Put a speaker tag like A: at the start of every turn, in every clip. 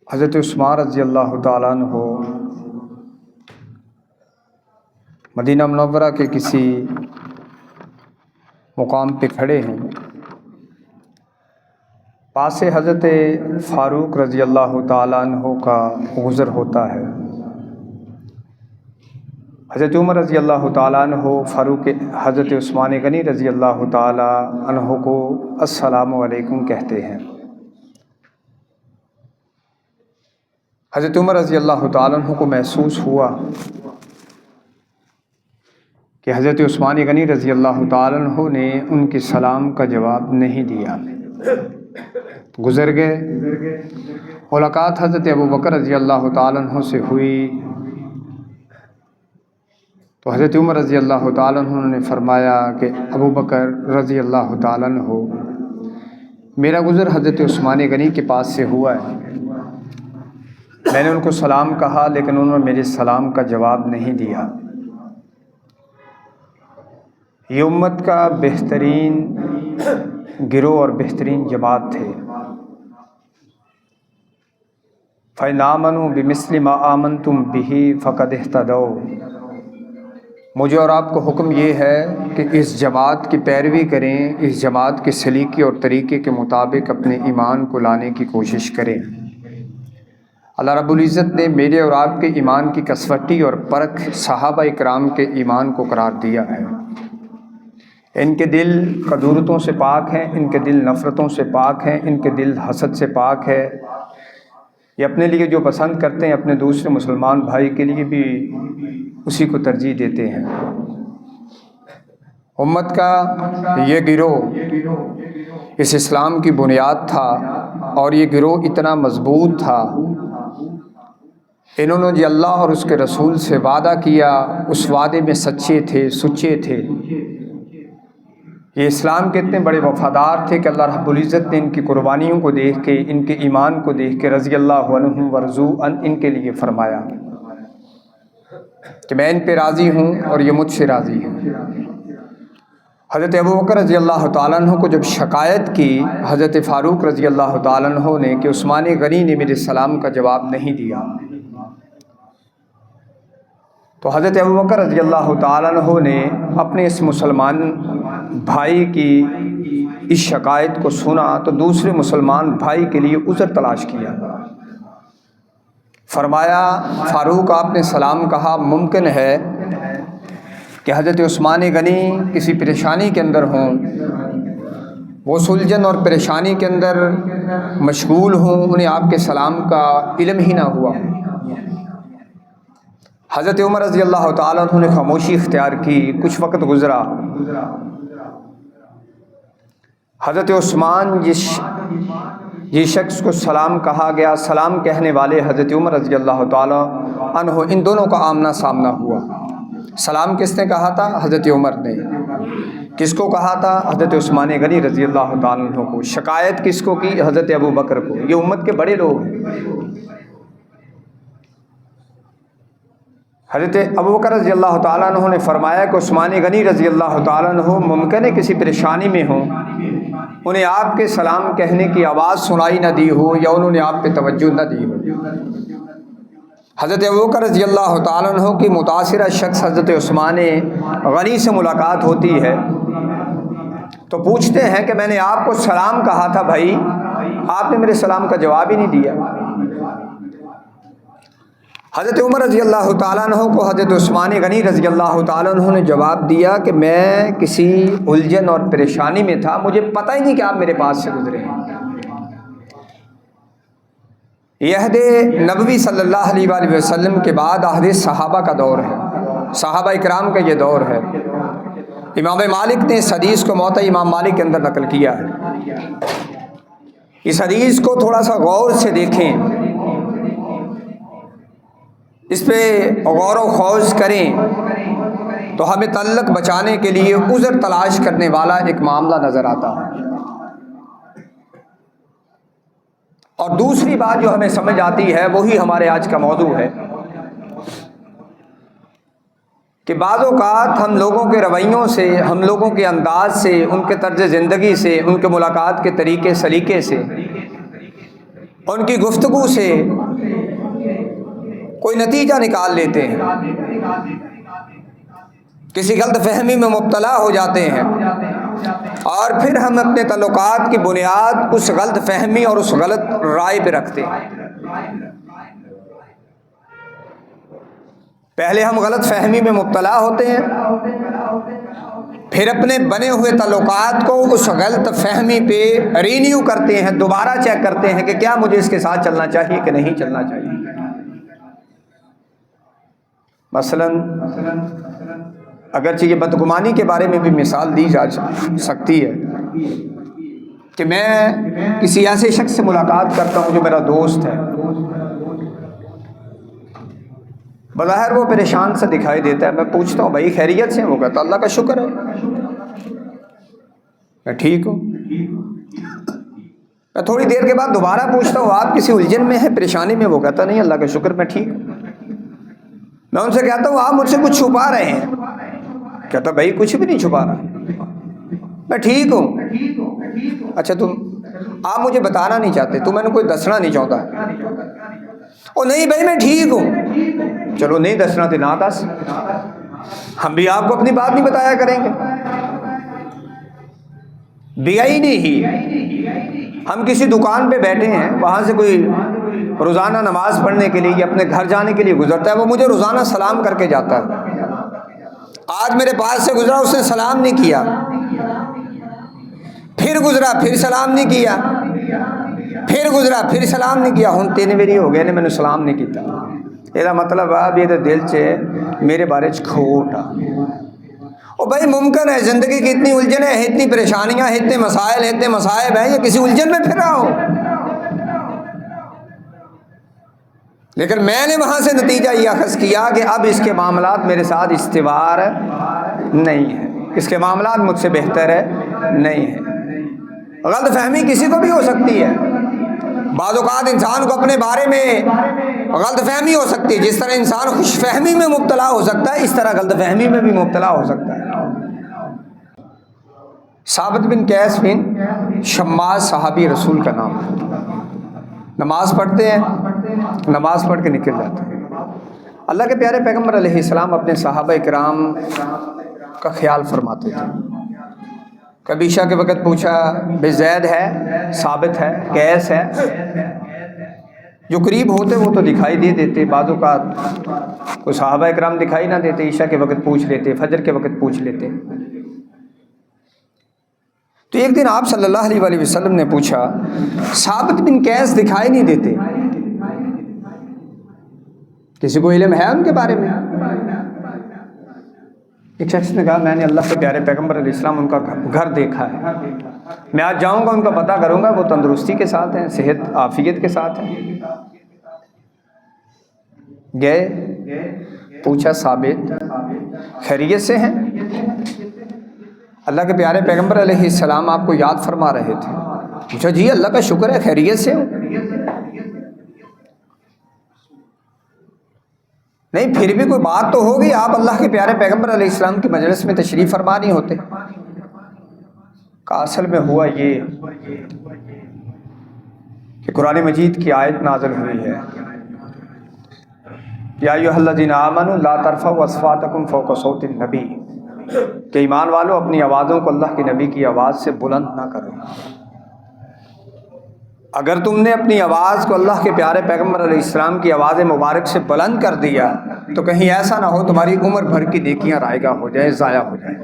A: حضرت عثمان رضی اللہ تعالیٰ عنہ مدینہ منورہ کے کسی مقام پہ کھڑے ہیں، پاس حضرت فاروق رضی اللہ تعالیٰ عنہ کا گزر ہوتا ہے۔ حضرت عمر رضی اللہ تعالیٰ عنہ فاروق حضرت عثمان غنی رضی اللہ تعالیٰ عنہ کو السلام علیکم کہتے ہیں۔ حضرت عمر رضی اللہ تعالیٰ عنہ کو محسوس ہوا کہ حضرت عثمان غنی رضی اللہ تعالیٰ عنہ نے ان کے سلام کا جواب نہیں دیا، گزر گئے۔ ملاقات حضرت ابوبکر رضی اللہ تعالیٰ عنہ سے ہوئی تو حضرت عمر رضی اللہ تعالیٰ عنہ نے فرمایا کہ ابوبکر رضی اللہ تعالیٰ عنہ، میرا گزر حضرت عثمان غنی کے پاس سے ہوا ہے، میں نے ان کو سلام کہا لیکن انہوں نے میرے سلام کا جواب نہیں دیا۔ یہ امت کا بہترین گروہ اور بہترین جماعت تھے۔ فَإِنْ آمَنُوا بِمِثْلِ مَا آمَنْتُمْ بِهِ فَقَدِ اهْتَدَوْا۔ مجھے اور آپ کو حکم یہ ہے کہ اس جماعت کی پیروی کریں، اس جماعت کے سلیقے اور طریقے کے مطابق اپنے ایمان کو لانے کی کوشش کریں۔ اللہ رب العزت نے میرے اور آپ کے ایمان کی کسوٹی اور پرکھ صحابہ اکرام کے ایمان کو قرار دیا ہے۔ ان کے دل قدورتوں سے پاک ہیں، ان کے دل نفرتوں سے پاک ہیں، ان کے دل حسد سے پاک ہے۔ یہ اپنے لیے جو پسند کرتے ہیں اپنے دوسرے مسلمان بھائی کے لیے بھی اسی کو ترجیح دیتے ہیں۔ امت کا یہ گروہ اس اسلام کی بنیاد تھا اور یہ گروہ اتنا مضبوط تھا، انہوں نے جو اللہ اور اس کے رسول سے وعدہ کیا اس وعدے میں سچے تھے، سچے تھے۔ یہ اسلام کے اتنے بڑے وفادار تھے کہ اللہ رب العزت نے ان کی قربانیوں کو دیکھ کے، ان کے ایمان کو دیکھ کے رضی اللہ عنہم ورضوا عنہ ان کے لیے فرمایا کہ میں ان پہ راضی ہوں اور یہ مجھ سے راضی ہیں۔ حضرت ابوبکر رضی اللہ تعالیٰ عنہ کو جب شکایت کی حضرت فاروق رضی اللہ تعالیٰ عنہ نے کہ عثمان غنی نے میرے سلام کا جواب نہیں دیا، تو حضرت ابوبکر رضی اللہ تعالیٰ عنہ نے اپنے اس مسلمان بھائی کی اس شکایت کو سنا تو دوسرے مسلمان بھائی کے لیے عذر تلاش کیا۔ فرمایا فاروق آپ نے سلام کہا، ممکن ہے کہ حضرت عثمان غنی کسی پریشانی کے اندر ہوں، وہ سلجھن اور پریشانی کے اندر مشغول ہوں، انہیں آپ کے سلام کا علم ہی نہ ہوا۔ حضرت عمر رضی اللہ تعالیٰ عنہ نے خاموشی اختیار کی، کچھ وقت گزرا۔ حضرت عثمان جس شخص کو سلام کہا گیا، سلام کہنے والے حضرت عمر رضی اللہ تعالیٰ عنہ، ان دونوں کا آمنا سامنا ہوا۔ سلام کس نے کہا تھا؟ حضرت عمر نے۔ کس کو کہا تھا؟ حضرت عثمان غنی رضی اللہ تعالیٰ عنہ کو۔ شکایت کس کو کی؟ حضرت ابوبکر کو۔ یہ امت کے بڑے لوگ ہیں۔ حضرت ابوبکر رضی اللہ تعالیٰ عنہ نے فرمایا کہ عثمان غنی رضی اللہ تعالیٰ عنہ ممکن ہے کسی پریشانی میں ہوں، انہیں آپ کے سلام کہنے کی آواز سنائی نہ دی ہو یا انہوں نے آپ پہ توجہ نہ دی ہو۔ حضرت ابوبکر رضی اللہ تعالیٰ عنہ کی متاثرہ شخص حضرت عثمان غنی سے ملاقات ہوتی ہے تو پوچھتے ہیں کہ میں نے آپ کو سلام کہا تھا بھائی، آپ نے میرے سلام کا جواب ہی نہیں دیا۔ حضرت عمر رضی اللہ تعالیٰ عنہ کو حضرت عثمان غنی رضی اللہ تعالیٰ عنہ نے جواب دیا کہ میں کسی الجھن اور پریشانی میں تھا، مجھے پتہ ہی نہیں کہ آپ میرے پاس سے گزرے ہیں۔ یہ عہد نبوی صلی اللہ علیہ وآلہ وسلم کے بعد عہد صحابہ کا دور ہے، صحابہ اکرام کا یہ دور ہے۔ امام مالک نے اس حدیث کو موطأ امام مالک کے اندر نقل کیا ہے۔ اس حدیث کو تھوڑا سا غور سے دیکھیں، اس پہ غور و خوض کریں تو ہمیں تعلق بچانے کے لیے عذر تلاش کرنے والا ایک معاملہ نظر آتا ہے۔ اور دوسری بات جو ہمیں سمجھ آتی ہے وہی ہمارے آج کا موضوع ہے کہ بعض اوقات ہم لوگوں کے رویوں سے، ہم لوگوں کے انداز سے، ان کے طرز زندگی سے، ان کے ملاقات کے طریقے سلیقے سے ان کی گفتگو سے کوئی نتیجہ نکال لیتے ہیں، کسی غلط فہمی میں مبتلا ہو جاتے ہیں، اور پھر ہم اپنے تعلقات کی بنیاد اس غلط فہمی اور اس غلط رائے پہ رکھتے ہیں۔ پہلے ہم غلط فہمی میں مبتلا ہوتے ہیں، پھر اپنے بنے ہوئے تعلقات کو اس غلط فہمی پہ رینیو کرتے ہیں، دوبارہ چیک کرتے ہیں کہ کیا مجھے اس کے ساتھ چلنا چاہیے کہ نہیں چلنا چاہیے۔ مثلاً اگرچہ یہ بدگمانی کے بارے میں بھی مثال دی جا سکتی ہے کہ میں کسی ایسے شخص سے ملاقات کرتا ہوں جو میرا دوست ہے، بظاہر وہ پریشان سا دکھائی دیتا ہے، میں پوچھتا ہوں بھائی خیریت سے؟ وہ کہتا اللہ کا شکر ہے، میں ٹھیک ہوں۔ میں تھوڑی دیر کے بعد دوبارہ پوچھتا ہوں آپ کسی الجھن میں ہیں، پریشانی میں؟ وہ کہتا نہیں اللہ کا شکر میں ٹھیک ہوں۔ میں ان سے کہتا ہوں آپ مجھ سے کچھ چھپا رہے ہیں؟ کہتا بھائی کچھ بھی نہیں چھپا رہا، میں ٹھیک ہوں۔ اچھا آپ مجھے بتانا نہیں چاہتے، تو میں نے کوئی دسنا نہیں چاہتا؟ او نہیں بھائی میں ٹھیک ہوں۔ چلو نہیں دسنا تو نہ دس، ہم بھی آپ کو اپنی بات نہیں بتایا کریں گے۔ بیا ہی نہیں، ہم کسی دکان پہ بیٹھے ہیں، وہاں سے کوئی روزانہ نماز پڑھنے کے لیے یا اپنے گھر جانے کے لیے گزرتا ہے، وہ مجھے روزانہ سلام کر کے جاتا ہے۔ آج میرے پاس سے گزرا، اس نے سلام نہیں کیا، پھر گزرا پھر سلام نہیں کیا، پھر گزرا پھر سلام نہیں کیا، ہوں 3 باری ہو گئے نے میں نے سلام نہیں کیتا۔ یہ مطلب آپ یہ دل سے میرے بارے کھوٹ آ۔ اور بھائی ممکن ہے زندگی کی اتنی الجھن ہے، اتنی پریشانیاں، اتنے مسائل، اتنے مصائب ہیں، یہ کسی الجھن میں پھرا ہو، لیکن میں نے وہاں سے نتیجہ یہ اخذ کیا کہ اب اس کے معاملات میرے ساتھ استوار نہیں ہے، اس کے معاملات مجھ سے بہتر ہے نہیں ہے۔ غلط فہمی کسی کو بھی ہو سکتی ہے، بعض اوقات انسان کو اپنے بارے میں غلط فہمی ہو سکتی ہے، جس طرح انسان خوش فہمی میں مبتلا ہو سکتا ہے، اس طرح غلط فہمی میں بھی مبتلا ہو سکتا ہے۔ ثابت بن قیس بن شماس صحابی رسول کا نام ہے، نماز پڑھتے ہیں، نماز پڑھ کے نکل جاتے ہیں۔ اللہ کے پیارے پیغمبر علیہ السلام اپنے صحابہ کرام کا خیال فرماتے تھے۔ کبھی عشاء کے وقت پوچھا بے زید ہے، ثابت ہے، قیس ہے، جو قریب ہوتے وہ تو دکھائی دے دیتے، بعض اوقات کوئی صحابہ کرام دکھائی نہ دیتے، عشاء کے وقت پوچھ لیتے، فجر کے وقت پوچھ لیتے۔ تو ایک دن آپ صلی اللہ علیہ وآلہ وسلم نے پوچھا ثابت بن قیس دکھائی نہیں دیتے، کسی کو علم ہے ان کے بارے میں؟ ایک شخص نے کہا میں نے اللہ کے پیارے پیغمبر علیہ السلام ان کا گھر دیکھا ہے، میں آج جاؤں گا ان کا پتہ کروں گا، وہ تندرستی کے ساتھ ہیں، صحت عافیت کے ساتھ ہیں۔ گئے، پوچھا ثابت خیریت سے ہیں؟ اللہ کے پیارے پیغمبر علیہ السلام آپ کو یاد فرما رہے تھے۔ پوچھا جی اللہ کا شکر ہے خیریت سے ہوں۔ نہیں پھر بھی کوئی بات تو ہوگی، آپ اللہ کے پیارے پیغمبر علیہ السلام کی مجلس میں تشریف فرما نہیں ہوتے؟ کہا اصل میں ہوا یہ کہ قرآن مجید کی آیت نازل ہوئی ہے یا ایھا الذین آمنوا لا ترفعوا اصواتکم فوق صوت النبی، کہ ایمان والو اپنی آوازوں کو اللہ کے نبی کی آواز سے بلند نہ کرو۔ اگر تم نے اپنی آواز کو اللہ کے پیارے پیغمبر علیہ السلام کی آواز مبارک سے بلند کر دیا تو کہیں ایسا نہ ہو تمہاری عمر بھر کی نیکیاں رائگاں ہو جائیں، ضائع ہو جائیں۔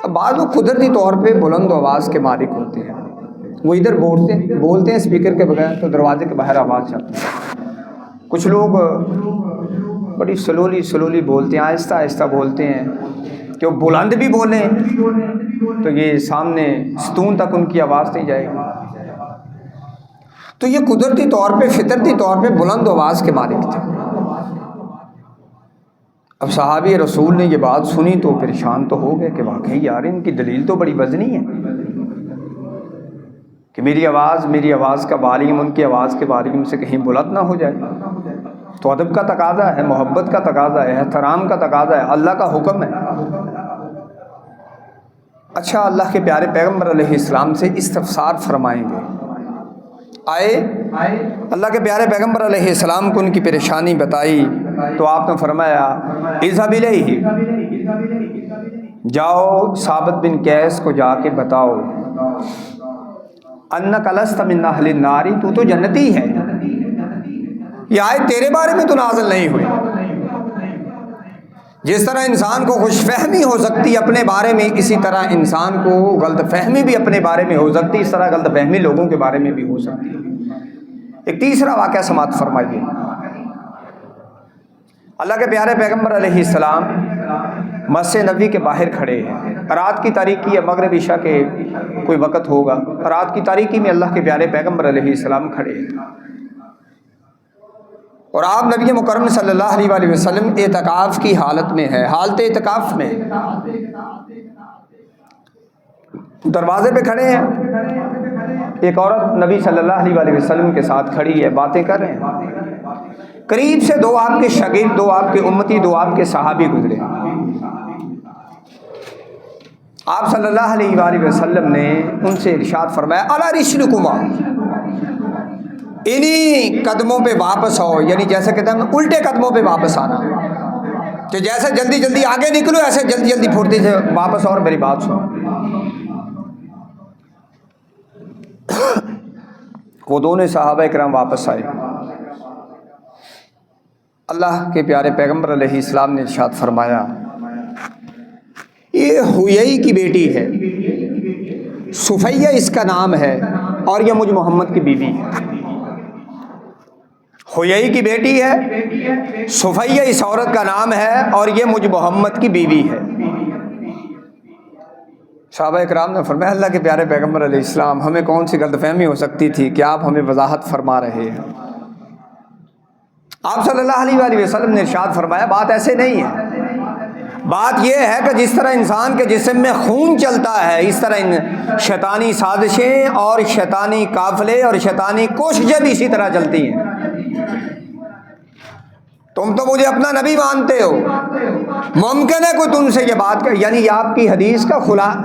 A: اب بعض لوگ قدرتی طور پہ بلند آواز کے مالک ہوتے ہیں، وہ ادھر بولتے ہیں اسپیکر کے بغیر تو دروازے کے باہر آواز جاتی ہے۔ کچھ لوگ بڑی سلولی بولتے ہیں، آہستہ آہستہ بولتے ہیں کہ وہ بلند بھی بولیں تو یہ سامنے ستون تک ان کی آواز نہیں جائے گی۔ تو یہ قدرتی طور پہ فطرتی طور پہ بلند آواز کے مالک تھے۔ اب صحابی رسول نے یہ بات سنی تو پریشان تو ہو گئے کہ واقعی یار ان کی دلیل تو بڑی وزنی ہے کہ میری آواز کا والیوم ان کی آواز کے والیوم سے کہیں بلند نہ ہو جائے۔ تو ادب کا تقاضا ہے، محبت کا تقاضا ہے، احترام کا تقاضا ہے، اللہ کا حکم ہے۔ اچھا اللہ کے پیارے پیغمبر علیہ السلام سے استفسار فرمائیں گے آئے، اللہ کے پیارے پیغمبر علیہ السلام کو ان کی پریشانی بتائی تو آپ نے فرمایا اذهب الیہ، جاؤ ثابت بن قیس کو جا کے بتاؤ انک لست من اہل النار، تو جنتی ہے، یہ آیت تیرے بارے میں تو نازل نہیں ہوئی۔ جس طرح انسان کو خوش فہمی ہو سکتی اپنے بارے میں، اسی طرح انسان کو غلط فہمی بھی اپنے بارے میں ہو سکتی، اس طرح غلط فہمی لوگوں کے بارے میں بھی ہو سکتی ہے۔ ایک تیسرا واقعہ سماعت فرمائیے۔ اللہ کے پیارے پیغمبر علیہ السلام مسجد نبوی کے باہر کھڑے ہیں، رات کی تاریکی ہے، مغرب عشاء کے کوئی وقت ہوگا، رات کی تاریکی میں اللہ کے پیارے پیغمبر علیہ السلام کھڑے ہیں، اور آپ نبی مکرم صلی اللہ علیہ وآلہ وسلم اعتکاف کی حالت میں ہے، حالت اعتکاف میں دروازے پہ کھڑے ہیں، ایک عورت نبی صلی اللہ علیہ وآلہ وسلم کے ساتھ کھڑی ہے، باتیں کر رہے ہیں، قریب سے دو آپ کے شاگرد، دو آپ کے امتی، دو آپ کے صحابی گزرے، آپ صلی اللہ علیہ وآلہ وسلم نے ان سے ارشاد فرمایا الا رسلکما، انہی قدموں پہ واپس آؤ، یعنی جیسے کہتے ہیں الٹے قدموں پہ واپس آنا، کہ جیسے جلدی جلدی آگے نکلو ایسے جلدی جلدی پھرتی سے واپس اور میری بات سنو۔ وہ دونوں صحابہ کرام واپس آئے، اللہ کے پیارے پیغمبر علیہ السلام نے ارشاد فرمایا یہ ہویئی کی بیٹی ہے، صفیہ اس کا نام ہے، اور یہ مجھ محمد کی بیوی ہے۔ ہویئی کی بیٹی ہے، صفیہ اس عورت کا نام ہے، اور یہ مجھ محمد کی بیوی ہے۔ صحابہ اکرام نے فرمایا اللہ کے پیارے پیغمبر علیہ السلام ہمیں کون سی غلط فہمی ہو سکتی تھی کہ آپ ہمیں وضاحت فرما رہے ہیں۔ آپ صلی اللہ علیہ وآلہ وسلم نے ارشاد فرمایا بات ایسے نہیں ہے، بات یہ ہے کہ جس طرح انسان کے جسم میں خون چلتا ہے، اس طرح شیطانی سازشیں اور شیطانی قافلے اور شیطانی کوششیں بھی اسی طرح چلتی ہیں۔ تم تو مجھے اپنا نبی مانتے ہو، ممکن ہے کوئی تم سے یہ بات کر، یعنی آپ کی حدیث کا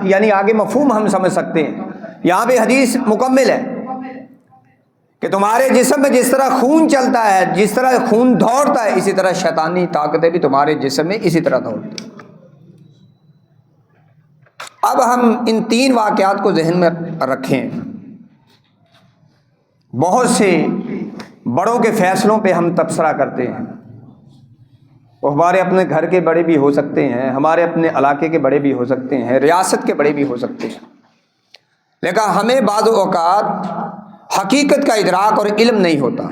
A: یعنی آگے مفہوم ہم سمجھ سکتے ہیں، یہاں پہ حدیث مکمل ہے کہ تمہارے جسم میں جس طرح خون چلتا ہے، جس طرح خون دوڑتا ہے، اسی طرح شیطانی طاقتیں بھی تمہارے جسم میں اسی طرح دوڑتی ہیں۔ اب ہم ان تین واقعات کو ذہن میں رکھیں، بہت سے بڑوں کے فیصلوں پہ ہم تبصرہ کرتے ہیں، وہ ہمارے اپنے گھر کے بڑے بھی ہو سکتے ہیں، ہمارے اپنے علاقے کے بڑے بھی ہو سکتے ہیں، ریاست کے بڑے بھی ہو سکتے ہیں، لیکن ہمیں بعض اوقات حقیقت کا ادراک اور علم نہیں ہوتا۔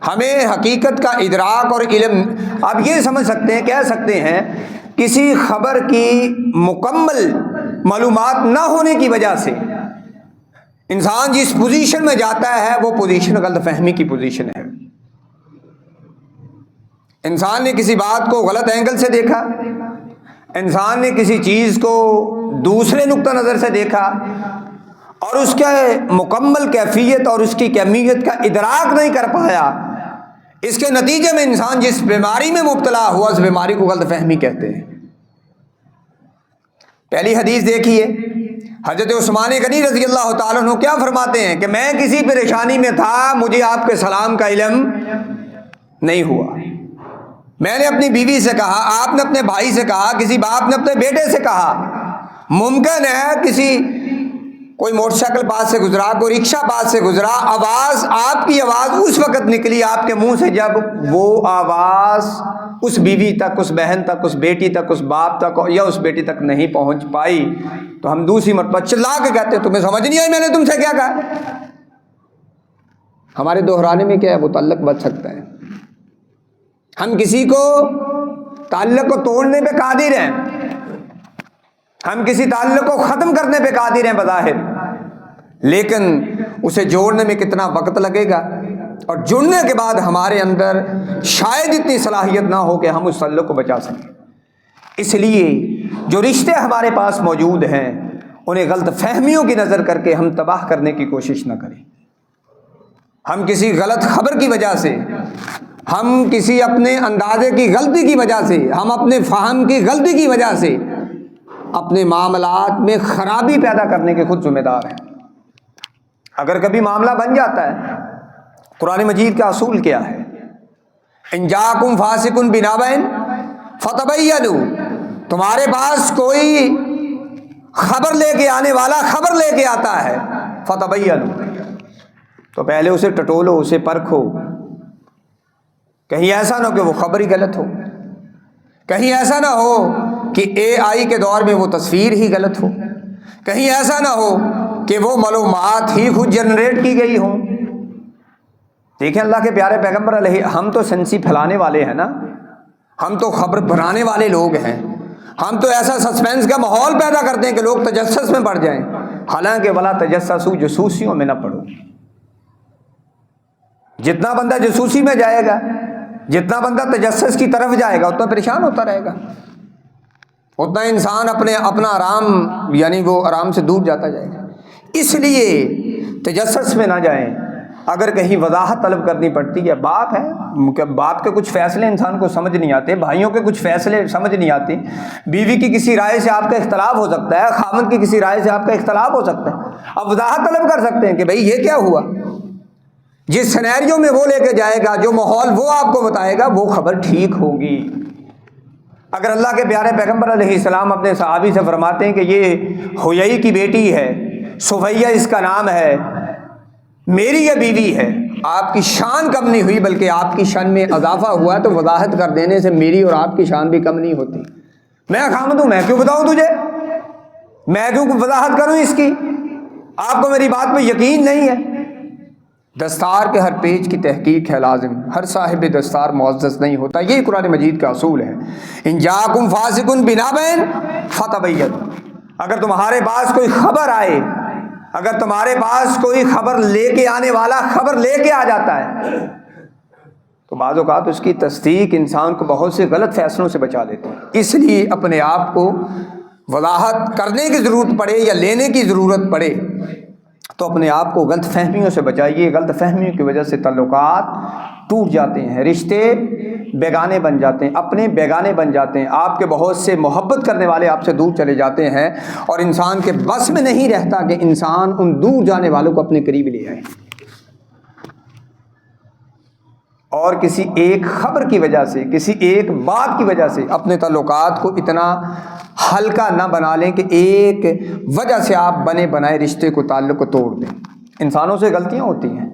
A: ہمیں حقیقت کا ادراک اور علم، آپ یہ سمجھ سکتے ہیں، کہہ سکتے ہیں کسی خبر کی مکمل معلومات نہ ہونے کی وجہ سے انسان جس پوزیشن میں جاتا ہے وہ پوزیشن غلط فہمی کی پوزیشن ہے۔ انسان نے کسی بات کو غلط اینگل سے دیکھا، انسان نے کسی چیز کو دوسرے نقطہ نظر سے دیکھا، اور اس کے مکمل کیفیت اور اس کی کمیت کا ادراک نہیں کر پایا، اس کے نتیجے میں انسان جس بیماری میں مبتلا ہوا اس بیماری کو غلط فہمی کہتے ہیں۔ پہلی حدیث دیکھیے، حضرت عثمان غنی رضی اللہ تعالیٰ عنہ کیا فرماتے ہیں کہ میں کسی پریشانی میں تھا، مجھے آپ کے سلام کا علم نہیں ہوا، میں نے اپنی بیوی سے کہا، آپ نے اپنے بھائی سے کہا، کسی باپ نے اپنے بیٹے سے کہا، ممکن ہے کوئی موٹر سائیکل پاس سے گزرا، کوئی رکشہ پاس سے گزرا، آواز، آپ کی آواز اس وقت نکلی آپ کے منہ سے جب وہ آواز اس بیوی تک، اس بہن تک، اس بیٹی تک، اس باپ تک یا اس بیٹی تک نہیں پہنچ پائی، تو ہم دوسری مرتبہ چلا کے کہتے ہیں تمہیں سمجھ نہیں آئی میں نے تم سے کیا کہا۔ ہمارے دہرانے میں کیا ہے، وہ تعلق بچ سکتا ہے، ہم کسی کو تعلق کو توڑنے پہ قادر ہیں، ہم کسی تعلق کو ختم کرنے پہ قادر ہیں بظاہر، لیکن اسے جوڑنے میں کتنا وقت لگے گا، اور جڑنے کے بعد ہمارے اندر شاید اتنی صلاحیت نہ ہو کہ ہم اس تعلق کو بچا سکیں۔ اس لیے جو رشتے ہمارے پاس موجود ہیں انہیں غلط فہمیوں کی نظر کر کے ہم تباہ کرنے کی کوشش نہ کریں۔ ہم کسی غلط خبر کی وجہ سے، ہم کسی اپنے اندازے کی غلطی کی وجہ سے، ہم اپنے فہم کی غلطی کی وجہ سے اپنے معاملات میں خرابی پیدا کرنے کے خود ذمہ دار ہیں۔ اگر کبھی معاملہ بن جاتا ہے، قرآن مجید کا اصول کیا ہے؟ ان جاءکم فاسق بنبأ فتبینوا، تمہارے پاس کوئی خبر لے کے آنے والا خبر لے کے آتا ہے، فتبینوا، تو پہلے اسے ٹٹولو، اسے پرکھو، کہیں ایسا نہ ہو کہ وہ خبر ہی غلط ہو، کہیں ایسا نہ ہو کہ AI کے دور میں وہ تصویر ہی غلط ہو، کہیں ایسا نہ ہو کہ وہ معلومات ہی خود جنریٹ کی گئی ہوں۔ دیکھیں اللہ کے پیارے پیغمبر علیہ، ہم تو سنسی پھیلانے والے ہیں نا، ہم تو خبر بنانے والے لوگ ہیں، ہم تو ایسا سسپینس کا ماحول پیدا کرتے ہیں کہ لوگ تجسس میں پڑ جائیں، حالانکہ ولا تجسسوا، جاسوسیوں میں نہ پڑو۔ جتنا بندہ جاسوسی میں جائے گا، جتنا بندہ تجسس کی طرف جائے گا، اتنا پریشان ہوتا رہے گا، اتنا انسان اپنا آرام، یعنی وہ آرام سے دور جاتا جائے گا۔ اس لیے تجسس میں نہ جائیں۔ اگر کہیں وضاحت طلب کرنی پڑتی ہے، باپ ہے، باپ کے کچھ فیصلے انسان کو سمجھ نہیں آتے، بھائیوں کے کچھ فیصلے سمجھ نہیں آتے، بیوی کی کسی رائے سے آپ کا اختلاف ہو سکتا ہے، خاوند کی کسی رائے سے آپ کا اختلاف ہو سکتا ہے، اب وضاحت طلب کر سکتے ہیں کہ بھئی یہ کیا ہوا۔ جس سینیریو میں وہ لے کے جائے گا، جو ماحول وہ آپ کو بتائے گا، وہ خبر ٹھیک ہوگی۔ اگر اللہ کے پیارے پیغمبر علیہ السلام اپنے صحابی سے فرماتے ہیں کہ یہ حیی کی بیٹی ہے، صفیہ اس کا نام ہے، میری یہ بیوی ہے، آپ کی شان کم نہیں ہوئی بلکہ آپ کی شان میں اضافہ ہوا، تو وضاحت کر دینے سے میری اور آپ کی شان بھی کم نہیں ہوتی۔ میں خامد ہوں، میں کیوں بتاؤں تجھے، میں کیوں وضاحت کروں اس کی، آپ کو میری بات پہ یقین نہیں ہے۔ دستار کے ہر پیج کی تحقیق ہے لازم، ہر صاحب دستار معزز نہیں ہوتا، یہ قرآن مجید کا اصول ہے۔ ان جاءکم فاسق بنبأ فتبینوا، اگر تمہارے پاس کوئی خبر آئے، اگر تمہارے پاس کوئی خبر لے کے آنے والا خبر لے کے آ جاتا ہے، تو بعض اوقات اس کی تصدیق انسان کو بہت سے غلط فیصلوں سے بچا دیتی ہے۔ اس لیے اپنے آپ کو وضاحت کرنے کی ضرورت پڑے یا لینے کی ضرورت پڑے تو اپنے آپ کو غلط فہمیوں سے بچائیے۔ غلط فہمیوں کی وجہ سے تعلقات ٹوٹ جاتے ہیں، رشتے بیگانے بن جاتے ہیں، اپنے بیگانے بن جاتے ہیں، آپ کے بہت سے محبت کرنے والے آپ سے دور چلے جاتے ہیں، اور انسان کے بس میں نہیں رہتا کہ انسان ان دور جانے والوں کو اپنے قریب لے آئے۔ اور کسی ایک خبر کی وجہ سے، کسی ایک بات کی وجہ سے اپنے تعلقات کو اتنا ہلکا نہ بنا لیں کہ ایک وجہ سے آپ بنے بنائے رشتے کو، تعلق کو توڑ دیں۔ انسانوں سے غلطیاں ہوتی ہیں،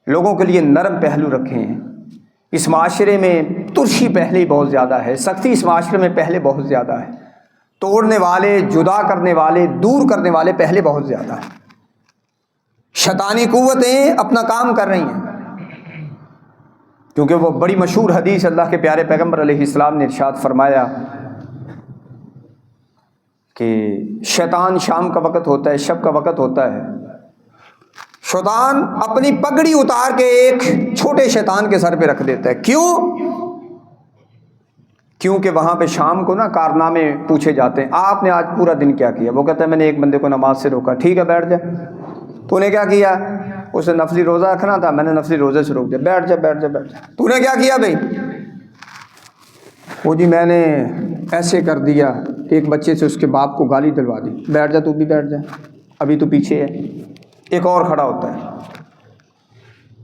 A: لوگوں کے لیے نرم پہلو رکھیں۔ اس معاشرے میں ترشی پہلے بہت زیادہ ہے، سختی اس معاشرے میں پہلے بہت زیادہ ہے، توڑنے والے، جدا کرنے والے، دور کرنے والے پہلے بہت زیادہ ہیں۔ شیطانی قوتیں اپنا کام کر رہی ہیں، کیونکہ وہ بڑی مشہور حدیث اللہ کے پیارے پیغمبر علیہ السلام نے ارشاد فرمایا کہ شیطان شام کا وقت ہوتا ہے، شب کا وقت ہوتا ہے، شیطان اپنی پگڑی اتار کے ایک چھوٹے شیطان کے سر پہ رکھ دیتا ہے۔ کیونکہ وہاں پہ شام کو نا کارنامے پوچھے جاتے ہیں، آپ نے آج پورا دن کیا کیا؟ وہ کہتا ہے میں نے ایک بندے کو نماز سے روکا۔ ٹھیک ہے بیٹھ جا۔ تو نے کیا کیا؟ اسے نفلی روزہ رکھنا تھا، میں نے نفلی روزے سے روک دیا۔ بیٹھ جا بیٹھ جا بیٹھ جا۔ تو نے کیا کیا بھائی؟ وہ جی میں نے ایسے کر دیا کہ ایک بچے سے اس کے باپ کو گالی دلوا دی۔ بیٹھ جا، تو بھی بیٹھ جا، ابھی تو پیچھے ہے۔ ایک اور کھڑا ہوتا ہے،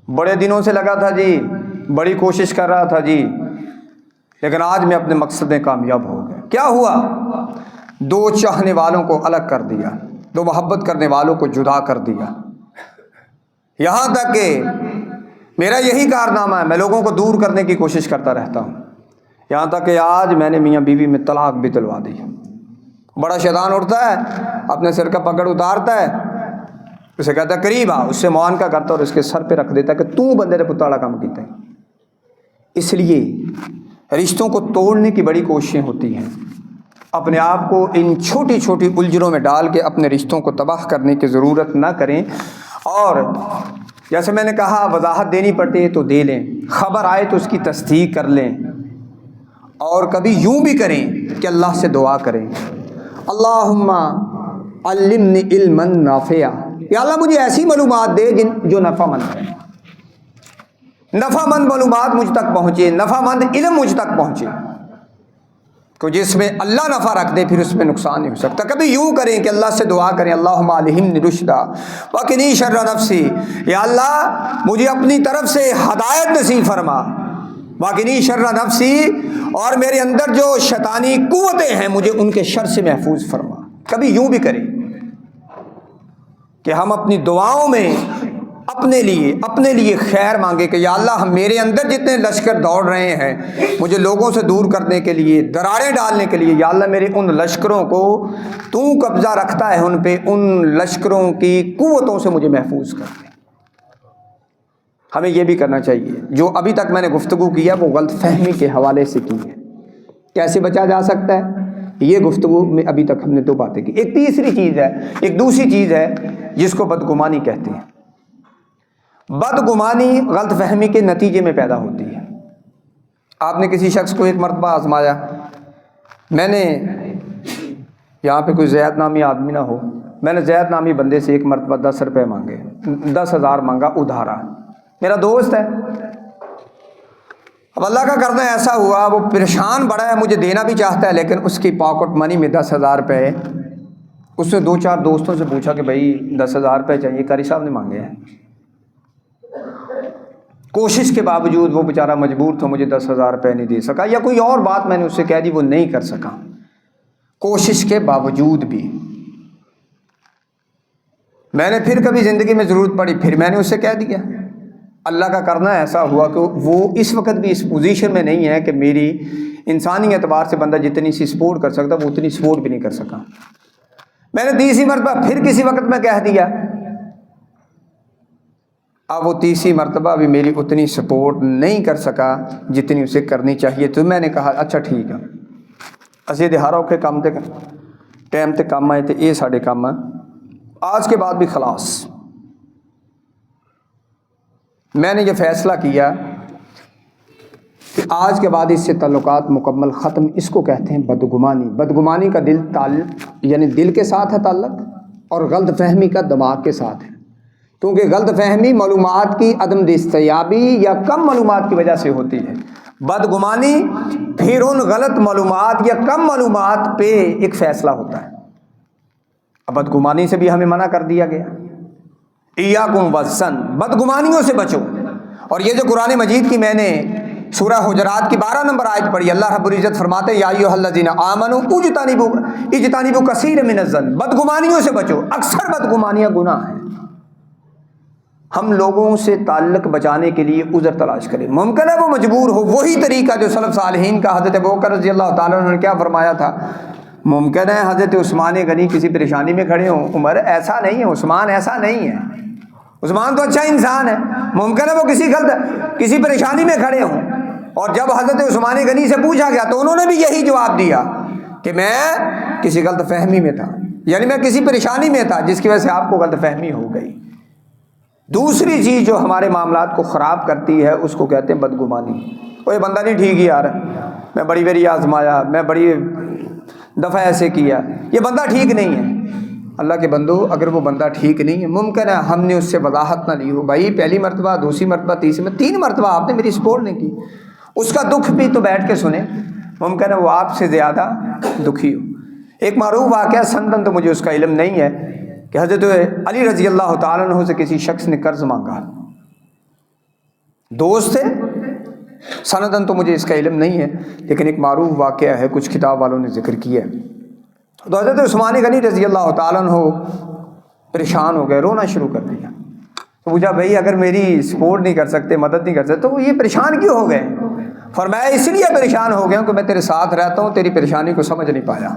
A: بڑے دنوں سے لگا تھا جی، بڑی کوشش کر رہا تھا جی، لیکن آج میں اپنے مقصد میں کامیاب ہو گیا۔ کیا ہوا؟ دو چاہنے والوں کو الگ کر دیا، دو محبت کرنے والوں کو جدا کر دیا، یہاں تک کہ میرا یہی کارنامہ ہے، میں لوگوں کو دور کرنے کی کوشش کرتا رہتا ہوں، یہاں تک کہ آج میں نے میاں بیوی میں طلاق بھی دلوا دی۔ بڑا شیطان اٹھتا ہے، اپنے سر کا پکڑ اتارتا ہے، اسے کہتا ہے قریب آ، اس سے معانقہ کرتا ہے اور اس کے سر پہ رکھ دیتا ہے کہ تو بندے نے پتاڑا کام کیتا ہے۔ اس لیے رشتوں کو توڑنے کی بڑی کوششیں ہوتی ہیں، اپنے آپ کو ان چھوٹی چھوٹی الجھنوں میں ڈال کے اپنے رشتوں کو تباہ کرنے کی ضرورت نہ کریں۔ اور جیسے میں نے کہا وضاحت دینی پڑتی ہے تو دے لیں، خبر آئے تو اس کی تصدیق کر لیں، اور کبھی یوں بھی کریں کہ اللہ سے دعا کریں، اللہم علمنی علما نافعا، یا اللہ مجھے ایسی معلومات دے جو نفع مند ہے، نفع مند معلومات مجھ تک پہنچے، نفع مند علم مجھ تک پہنچے۔ تو جس میں اللہ نفع رکھ دے پھر اس میں نقصان نہیں ہو سکتا۔ کبھی یوں کریں کہ اللہ سے دعا کریں اللہم الہمنی رشدا وقنی شر نفسی، یا اللہ مجھے اپنی طرف سے ہدایت نصیب فرما، وقنی شر نفسی، اور میرے اندر جو شیطانی قوتیں ہیں مجھے ان کے شر سے محفوظ فرما۔ کبھی یوں بھی کریں کہ ہم اپنی دعاؤں میں اپنے لیے خیر مانگے کہ یا اللہ ہم میرے اندر جتنے لشکر دوڑ رہے ہیں مجھے لوگوں سے دور کرنے کے لیے، دراریں ڈالنے کے لیے، یا اللہ میرے ان لشکروں کو تو قبضہ رکھتا ہے ان پہ، ان لشکروں کی قوتوں سے مجھے محفوظ کر دے۔ ہمیں یہ بھی کرنا چاہیے۔ جو ابھی تک میں نے گفتگو کیا وہ غلط فہمی کے حوالے سے کی ہے، کیسے بچا جا سکتا ہے، یہ گفتگو میں ابھی تک ہم نے 2 باتیں کی۔ ایک تیسری چیز ہے، ایک دوسری چیز ہے جس کو بدگمانی کہتے ہیں۔ بدگمانی غلط فہمی کے نتیجے میں پیدا ہوتی ہے۔ آپ نے کسی شخص کو ایک مرتبہ آزمایا، میں نے یہاں پہ کوئی زید نامی آدمی نہ ہو، میں نے زید نامی بندے سے ایک مرتبہ 10 روپے مانگے، 10,000 مانگا ادھارا، میرا دوست ہے۔ اب اللہ کا کرنا ایسا ہوا وہ پریشان بڑا ہے، مجھے دینا بھی چاہتا ہے لیکن اس کی پاکٹ منی میں 10,000 روپے، اس نے 2-4 دوستوں سے پوچھا کہ بھائی 10,000 روپے چاہیے، قاری صاحب نے مانگے ہیں۔ کوشش کے باوجود وہ بیچارہ مجبور تھا، مجھے 10,000 روپے نہیں دے سکا، یا کوئی اور بات میں نے اس سے کہہ دی وہ نہیں کر سکا، کوشش کے باوجود بھی۔ میں نے پھر کبھی زندگی میں ضرورت پڑی، پھر میں نے اس سے کہہ دیا۔ اللہ کا کرنا ایسا ہوا کہ وہ اس وقت بھی اس پوزیشن میں نہیں ہے کہ میری انسانی اعتبار سے بندہ جتنی سی سپورٹ کر سکتا وہ اتنی سپورٹ بھی نہیں کر سکا۔ میں نے 30 مرتبہ پھر کسی وقت میں کہہ دیا، اب وہ 30 مرتبہ بھی میری اتنی سپورٹ نہیں کر سکا جتنی اسے کرنی چاہیے۔ تو میں نے کہا اچھا ٹھیک ہے، اسی دہاروں کے کام تے ٹائم تے کام آئے تھے، یہ ساڑھے کام ہے، آج کے بعد بھی خلاص۔ میں نے یہ فیصلہ کیا کہ آج کے بعد اس سے تعلقات مکمل ختم۔ اس کو کہتے ہیں بدگمانی۔ بدگمانی کا یعنی دل کے ساتھ ہے تعلق، اور غلط فہمی کا دماغ کے ساتھ ہے، کیونکہ غلط فہمی معلومات کی عدم دستیابی یا کم معلومات کی وجہ سے ہوتی ہے۔ بدگمانی پھر ان غلط معلومات یا کم معلومات پہ ایک فیصلہ ہوتا ہے۔ اب بدگمانی سے بھی ہمیں منع کر دیا گیا، ایاکم والظن، بدگمانیوں سے بچو۔ اور یہ جو قرآن مجید کی میں نے سورہ حجرات کی 12 نمبر آیت پڑھی، اللہ رب العزت فرماتے ہیں یا ایھا الذین آمنوا اجتنبوا کثیر من الظن، بدگمانیوں سے بچو۔ اکثر بدگمانیاں گناہ ہیں۔ ہم لوگوں سے تعلق بچانے کے لیے عذر تلاش کریں، ممکن ہے وہ مجبور ہو، وہی طریقہ جو سلف صالحین کا حضرت ابوبکر رضی اللہ تعالیٰ عنہ نے کیا فرمایا تھا، ممکن ہے حضرت عثمان غنی کسی پریشانی میں کھڑے ہوں، عمر ایسا نہیں ہے، عثمان ایسا نہیں ہے، عثمان تو اچھا انسان ہے، ممکن ہے وہ کسی پریشانی میں کھڑے ہوں، اور جب حضرت عثمان غنی سے پوچھا گیا تو انہوں نے بھی یہی جواب دیا کہ میں کسی غلط فہمی میں تھا، یعنی میں کسی پریشانی میں تھا جس کی وجہ سے آپ کو غلط فہمی ہو گئی۔ دوسری چیز جو ہمارے معاملات کو خراب کرتی ہے اس کو کہتے ہیں بدگمانی۔ کوئی بندہ نہیں ٹھیک ہی یار، میں بڑی بڑی آزمایا، میں بڑی دفعہ ایسے کیا، یہ بندہ ٹھیک نہیں ہے۔ اللہ کے بندو، اگر وہ بندہ ٹھیک نہیں ہے، ممکن ہے ہم نے اس سے وضاحت نہ لی ہو، بھائی پہلی مرتبہ، دوسری مرتبہ، تیسری مرتبہ، 3 مرتبہ آپ نے میری سپورٹ نہیں کی، اس کا دکھ بھی تو بیٹھ کے سنیں، ممکن ہے وہ آپ سے زیادہ دکھی ہو۔ ایک معروف واقعہ سندن تو مجھے اس کا علم نہیں ہے کہ حضرت علی رضی اللہ تعالیٰ عنہ سے کسی شخص نے قرض مانگا، دوست تھے، سندن تو مجھے اس کا علم نہیں ہے، لیکن ایک معروف واقعہ ہے، کچھ کتاب والوں نے ذکر کیا ہے۔ تو حضرت عثمان غنی رضی اللہ تعالیٰ عنہ پریشان ہو گئے، رونا شروع کر دیا۔ تو پوچھا بھائی اگر میری سپورٹ نہیں کر سکتے، مدد نہیں کر سکتے تو وہ یہ پریشان کیوں ہو گئے؟ فرمایا اس لیے پریشان ہو گیا ہوں کہ میں تیرے ساتھ رہتا ہوں، تیری پریشانی کو سمجھ نہیں پایا۔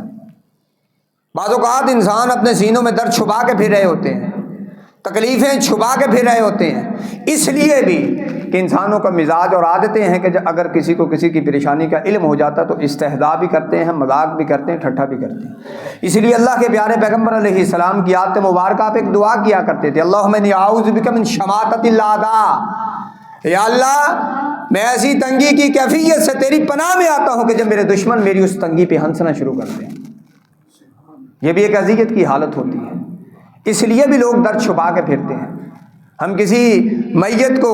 A: بعض اوقات انسان اپنے سینوں میں درد چھپا کے پھر رہے ہوتے ہیں، تکلیفیں چھپا کے پھر رہے ہوتے ہیں، اس لیے بھی کہ انسانوں کا مزاج اور عادتیں ہیں کہ اگر کسی کو کسی کی پریشانی کا علم ہو جاتا تو استہزاء بھی کرتے ہیں، مذاق بھی کرتے ہیں، ٹھٹھا بھی کرتے ہیں۔ اس لیے اللہ کے پیارے پیغمبر علیہ السلام کی آیت مبارکہ پہ ایک دعا کیا کرتے تھے، اللہم انی اعوذ بک من شماتۃ الاعداء، یا اللہ میں ایسی تنگی کی کیفیت سے تیری پناہ میں آتا ہوں کہ جب میرے دشمن میری اس تنگی پہ ہنسنا شروع کر دیں۔ یہ بھی ایک اذیت کی حالت ہوتی ہے، اس لیے بھی لوگ درد چھپا کے پھرتے ہیں۔ ہم کسی میت کو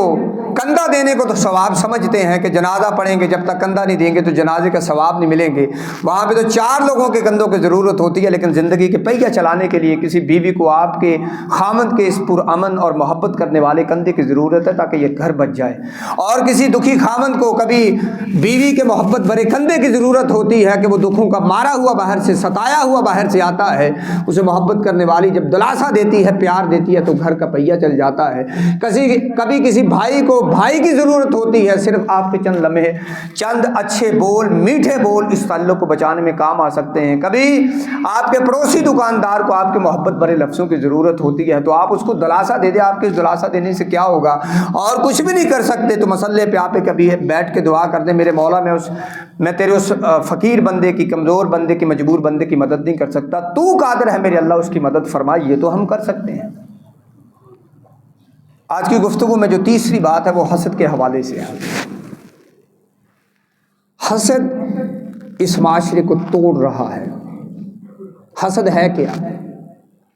A: کندھا دینے کو تو ثواب سمجھتے ہیں کہ جنازہ پڑھیں گے، جب تک کندھا نہیں دیں گے تو جنازے کا ثواب نہیں ملیں گے. وہاں پہ تو 4 لوگوں کے کندھوں کی ضرورت ہوتی ہے، لیکن زندگی کے پہیہ چلانے کے لیے کسی بیوی کو آپ کے خامند کے اس پرامن اور محبت کرنے والے کندھے کی ضرورت ہے تاکہ یہ گھر بچ جائے. اور کسی دکھی خامند کو کبھی بیوی کے محبت بھرے کندھے کی ضرورت ہوتی ہے کہ وہ دکھوں کا مارا ہوا باہر سے، ستایا ہوا باہر سے آتا ہے، اسے محبت کرنے والی جب دلاسا دیتی ہے، پیار دیتی ہے تو گھر کا پہیہ چل جاتا ہے. کبھی کسی بھائی کو بھائی کی ضرورت ہوتی ہے، صرف آپ کے چند لمحے، چند اچھے بول، میٹھے بول اس تعلق کو بچانے میں کام آ سکتے ہیں. کبھی آپ کے پڑوسی دکاندار کو آپ کے محبت بھرے لفظوں کی ضرورت ہوتی ہے تو آپ اس کو دلاسا دے دیں. آپ کے اس دلاسا دینے سے کیا ہوگا؟ اور کچھ بھی نہیں کر سکتے تو مسلے پہ آپ کبھی بیٹھ کے دعا کر دیں، میرے مولا میں تیرے اس فقیر بندے کی، کمزور بندے کی، مجبور بندے کی مدد نہیں کر سکتا، تو قادر ہے میرے اللہ اس کی مدد فرمائی. یہ تو ہم کر سکتے ہیں. آج کی گفتگو میں جو تیسری بات ہے وہ حسد کے حوالے سے ہے. حسد اس معاشرے کو توڑ رہا ہے. حسد ہے کیا؟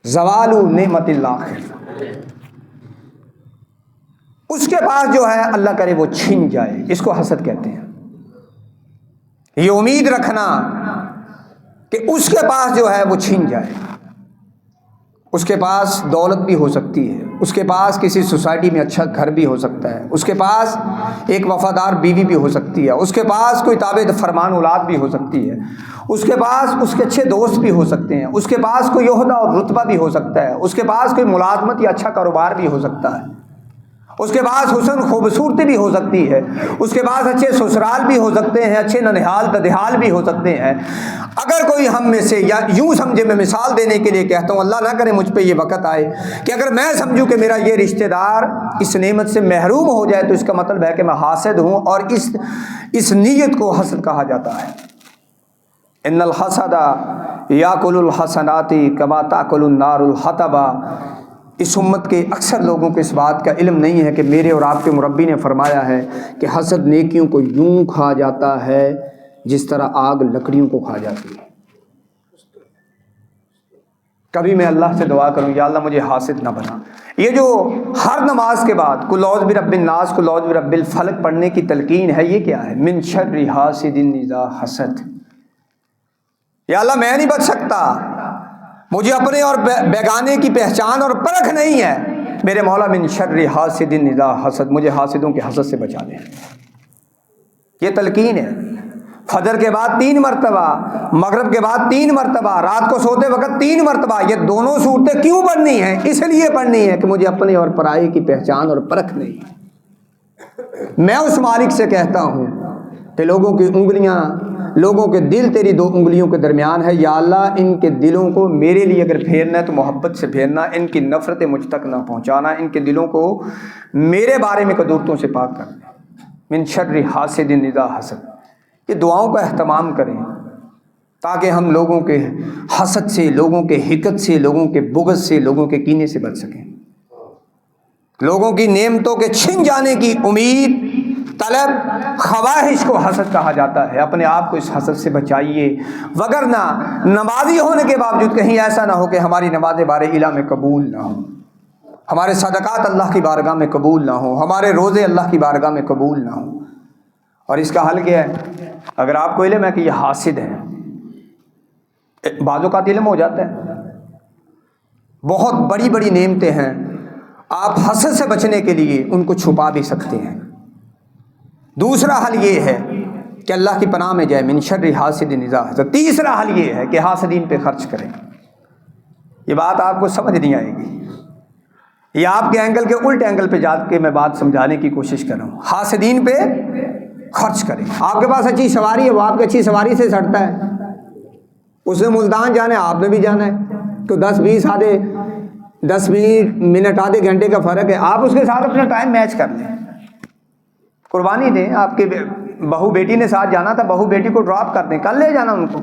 A: زوال نعمت اللہ، اس کے پاس جو ہے اللہ کرے وہ چھن جائے، اس کو حسد کہتے ہیں. یہ امید رکھنا کہ اس کے پاس جو ہے وہ چھن جائے. اس کے پاس دولت بھی ہو سکتی ہے، اس کے پاس کسی سوسائٹی میں اچھا گھر بھی ہو سکتا ہے، اس کے پاس ایک وفادار بیوی بھی ہو سکتی ہے، اس کے پاس کوئی تابع فرمان اولاد بھی ہو سکتی ہے، اس کے پاس اس کے اچھے دوست بھی ہو سکتے ہیں، اس کے پاس کوئی عہدہ اور رتبہ بھی ہو سکتا ہے، اس کے پاس کوئی ملازمت یا اچھا کاروبار بھی ہو سکتا ہے، اس کے پاس حسن خوبصورتی بھی ہو سکتی ہے، اس کے پاس اچھے سسرال بھی ہو سکتے ہیں، اچھے ننہال ددہال بھی ہو سکتے ہیں. اگر کوئی ہم میں سے، یا یوں سمجھے، میں مثال دینے کے لیے کہتا ہوں، اللہ نہ کرے مجھ پہ یہ وقت آئے کہ اگر میں سمجھوں کہ میرا یہ رشتہ دار اس نعمت سے محروم ہو جائے تو اس کا مطلب ہے کہ میں حاسد ہوں، اور اس نیت کو حسد کہا جاتا ہے. ان الحسد یاکل الحسنات کما تاکل النار الحطب. اس امت کے اکثر لوگوں کو اس بات کا علم نہیں ہے کہ میرے اور آپ کے مربی نے فرمایا ہے کہ حسد نیکیوں کو یوں کھا جاتا ہے جس طرح آگ لکڑیوں کو کھا جاتی ہے. کبھی میں اللہ سے دعا کروں، یا اللہ مجھے حاسد نہ بنا. یہ جو ہر نماز کے بعد قل اعوذ برب الناس، قل اعوذ برب الفلق پڑھنے کی تلقین ہے، یہ کیا ہے؟ من شر حاسد اذا حسد. یا اللہ میں نہیں بچ سکتا، مجھے اپنے اور بیگانے کی پہچان اور پرکھ نہیں ہے، میرے مولا من شر حاسد اذا حسد، مجھے حاسدوں کے حسد سے بچا دے. یہ تلقین ہے. فجر کے بعد 3 مرتبہ، مغرب کے بعد 3 مرتبہ، رات کو سوتے وقت 3 مرتبہ. یہ دونوں صورتیں کیوں پڑھنی ہیں؟ اس لیے پڑھنی ہے کہ مجھے اپنے اور پرائے کی پہچان اور پرکھ نہیں. میں اس مالک سے کہتا ہوں کہ لوگوں کی انگلیاں، لوگوں کے دل تیری 2 انگلیوں کے درمیان ہے. یا اللہ ان کے دلوں کو میرے لیے اگر پھیرنا ہے تو محبت سے پھیرنا، ان کی نفرتیں مجھ تک نہ پہنچانا، ان کے دلوں کو میرے بارے میں قدورتوں سے پاک کرنا. من شر حاسد اذا حسد. یہ دعاؤں کا اہتمام کریں تاکہ ہم لوگوں کے حسد سے، لوگوں کے حقد سے، لوگوں کے بغض سے، لوگوں کے کینے سے بچ سکیں. لوگوں کی نعمتوں کے چھن جانے کی امید، طلب، خواہش کو حسد کہا جاتا ہے. اپنے آپ کو اس حسد سے بچائیے، وگرنہ نمازی ہونے کے باوجود کہیں ایسا نہ ہو کہ ہماری نمازیں بار الہ میں قبول نہ ہوں، ہمارے صدقات اللہ کی بارگاہ میں قبول نہ ہوں، ہمارے روزے اللہ کی بارگاہ میں قبول نہ ہوں. اور اس کا حل کیا ہے؟ اگر آپ کو علم ہے کہ یہ حاسد ہے، بعض اوقات علم ہو جاتا ہے، بہت بڑی بڑی نعمتیں ہیں، آپ حسد سے بچنے کے لیے ان کو چھپا بھی سکتے ہیں. دوسرا حل یہ ہے کہ اللہ کی پناہ میں جائے، من شر حاسد اذا حسد. تیسرا حل یہ ہے کہ حاسدین پہ خرچ کریں. یہ بات آپ کو سمجھ نہیں آئے گی، یہ آپ کے اینگل کے الٹ اینگل پہ جا کے میں بات سمجھانے کی کوشش کر رہا ہوں. حاسدین پہ خرچ کریں. آپ کے پاس اچھی سواری ہے، وہ آپ کی اچھی سواری سے سٹتا ہے، اس نے ملتان جانا ہے، آپ نے بھی جانا ہے، تو 10 منٹ آدھے گھنٹے کا فرق ہے، آپ اس کے ساتھ اپنا ٹائم میچ کر لیں، قربانی دیں. آپ کے بہو بیٹی نے ساتھ جانا تھا، بہو بیٹی کو ڈراپ کر دیں، کل لے جانا ان کو.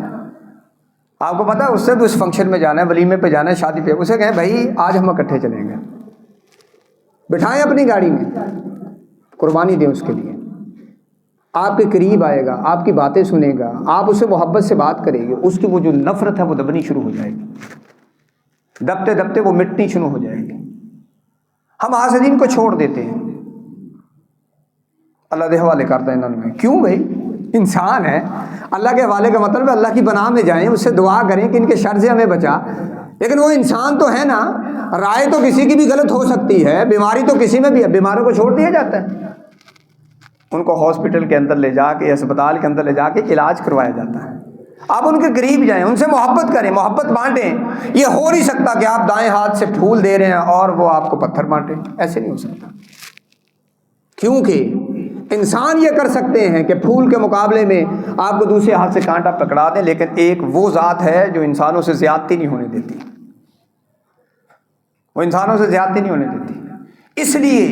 A: آپ کو پتا ہے اس سے بھی اس فنکشن میں جانا ہے، ولیمے پہ جانا ہے، شادی پہ، اسے کہیں بھائی آج ہم اکٹھے چلیں گے، بٹھائیں اپنی گاڑی میں، قربانی دیں اس کے لیے. آپ کے قریب آئے گا، آپ کی باتیں سنے گا، آپ اسے محبت سے بات کریں گے، اس کی وہ جو نفرت ہے وہ دبنی شروع ہو جائے گی، دبتے دبتے وہ مٹنی شروع ہو جائے گی. ہم حاسدین کو چھوڑ دیتے ہیں. اللہ دے حوالے کرتا ہے انہوں نے. کیوں بھائی؟ انسان ہے. اللہ کے حوالے کا مطلب ہے اللہ کی پناہ میں جائیں, اس سے دعا کریں کہ ان کے شر سے ہمیں بچا. لیکن وہ انسان تو ہے نا, رائے تو کسی کی بھی غلط ہو سکتی ہے, بیماری تو کسی میں بھی ہے, بیماروں کو چھوڑ دیا جاتا ہے. ان کو ہاسپٹل کے اندر لے جا کے, اسپتال کے اندر لے جا کے علاج کروایا جاتا ہے. آپ ان کے قریب جائیں, ان سے محبت کریں, محبت بانٹیں. یہ ہو نہیں سکتا کہ آپ دائیں ہاتھ سے پھول دے رہے ہیں اور وہ آپ کو پتھر بانٹیں, ایسے نہیں ہو سکتا. کیونکہ انسان یہ کر سکتے ہیں کہ پھول کے مقابلے میں آپ کو دوسرے ہاتھ سے کانٹا پکڑا دیں, لیکن ایک وہ ذات ہے جو انسانوں سے زیادتی نہیں ہونے دیتی, وہ انسانوں سے زیادتی نہیں ہونے دیتی. اس لیے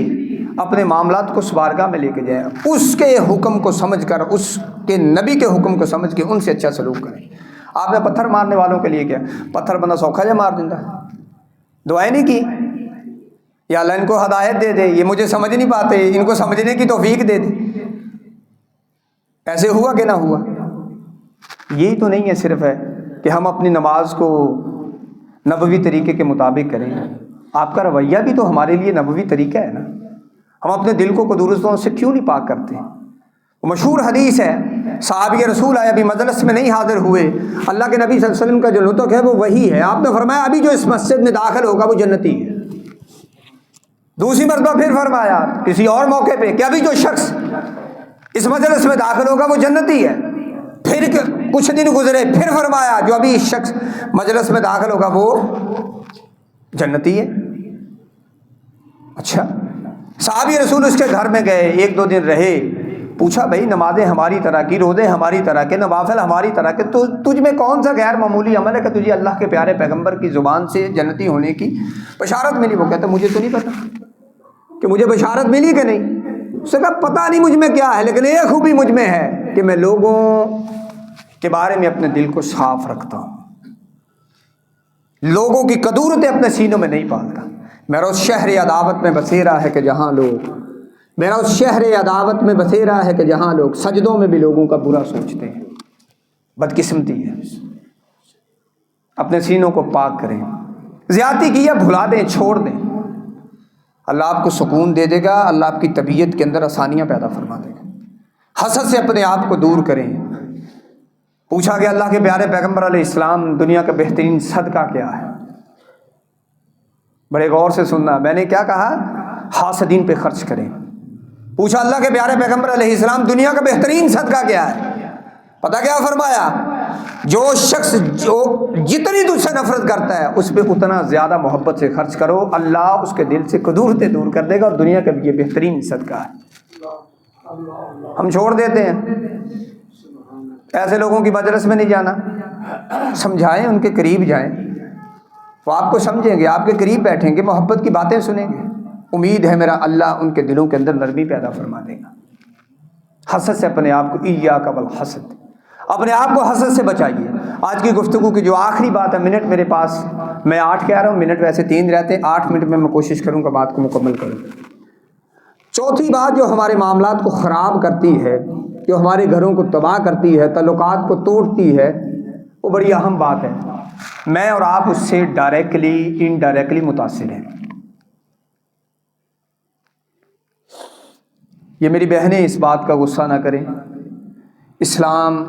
A: اپنے معاملات کو اس بارگاہ میں لے کے جائیں, اس کے حکم کو سمجھ کر, اس کے نبی کے حکم کو سمجھ کے ان سے اچھا سلوک کریں. آپ نے پتھر مارنے والوں کے لیے کیا, پتھر بندہ سوکھا جا مار دیتا, دعائیں نہیں کی یا اللہ ان کو ہدایت دے دے, یہ مجھے سمجھ نہیں پاتے, ان کو سمجھنے کی توفیق دے دے. ایسے ہوا کہ نہ ہوا؟ یہی تو نہیں ہے صرف ہے کہ ہم اپنی نماز کو نبوی طریقے کے مطابق کریں. آپ کا رویہ بھی تو ہمارے لیے نبوی طریقہ ہے نا. ہم اپنے دل کو قدورتوں سے کیوں نہیں پاک کرتے؟ مشہور حدیث ہے, صحابی رسول آئے, ابھی مجلس میں نہیں حاضر ہوئے, اللہ کے نبی صلی اللہ علیہ وسلم کا جو نطق ہے وہ وہی ہے. آپ نے فرمایا ابھی جو اس مسجد میں داخل ہوگا وہ جنتی ہے. دوسری مرتبہ پھر فرمایا کسی اور موقع پہ کہ ابھی جو شخص اس مجلس میں داخل ہوگا وہ جنتی ہے. پھر کچھ دن گزرے, پھر فرمایا جو ابھی شخص مجلس میں داخل ہوگا وہ جنتی ہے. اچھا, صحابی رسول اس کے گھر میں گئے, ایک دو دن رہے, پوچھا بھائی نمازیں ہماری طرح کی, روزے ہماری طرح کے, نوافل ہماری طرح کے, تو تجھ میں کون سا غیر معمولی عمل ہے کہ تجھے اللہ کے پیارے پیغمبر کی زبان سے جنتی ہونے کی بشارت ملی؟ وہ کہتا مجھے تو نہیں پتا کہ مجھے بشارت ملی کہ نہیں. اس سے کہا پتہ نہیں مجھ میں کیا ہے, لیکن ایک خوبی مجھ میں ہے کہ میں لوگوں کے بارے میں اپنے دل کو صاف رکھتا ہوں, لوگوں کی قدورتیں اپنے سینوں میں نہیں پالتا. میرا اس شہر عداوت میں بسیرا ہے کہ جہاں لوگ, میرا اس شہر عداوت میں بسیرا ہے کہ جہاں لوگ سجدوں میں بھی لوگوں کا برا سوچتے ہیں. بدقسمتی ہے. اپنے سینوں کو پاک کریں. زیادتی کی ہے بھلا دیں, چھوڑ دیں, اللہ آپ کو سکون دے دے گا, اللہ آپ کی طبیعت کے اندر آسانیاں پیدا فرما دے گا. حسد سے اپنے آپ کو دور کریں. پوچھا کہ اللہ کے پیارے پیغمبر علیہ السلام دنیا کا بہترین صدقہ کیا ہے؟ بڑے غور سے سننا, میں نے کیا کہا؟ حاسدین پہ خرچ کریں. پوچھا اللہ کے پیارے پیغمبر علیہ السلام دنیا کا بہترین صدقہ کیا ہے؟ پتہ کیا فرمایا؟ جو شخص جو جتنی تجھ سے نفرت کرتا ہے اس پہ اتنا زیادہ محبت سے خرچ کرو, اللہ اس کے دل سے قدورتیں دور کر دے گا, اور دنیا کا بھی یہ بہترین صدقہ ہے. ہم چھوڑ دیتے ہیں. ایسے لوگوں کی مجلس میں نہیں جانا. سمجھائیں, ان کے قریب جائیں, وہ آپ کو سمجھیں گے, آپ کے قریب بیٹھیں گے, محبت کی باتیں سنیں گے. امید ہے میرا اللہ ان کے دلوں کے اندر نرمی پیدا فرما دے گا. حسد سے اپنے آپ کو, ایاک والحسد, اپنے آپ کو حسد سے بچائیے. آج کی گفتگو کی جو آخری بات ہے, منٹ میرے پاس, میں 8 کہہ رہا ہوں, منٹ ویسے 3 رہتے, 8 منٹ میں کوشش کروں گا بات کو مکمل کروں. چوتھی بات جو ہمارے معاملات کو خراب کرتی ہے, جو ہمارے گھروں کو تباہ کرتی ہے, تعلقات کو توڑتی ہے, وہ بڑی اہم بات ہے. میں اور آپ اس سے ڈائریکٹلی انڈائریکٹلی متاثر ہیں. یہ میری بہنیں اس بات کا غصہ نہ کریں, اسلام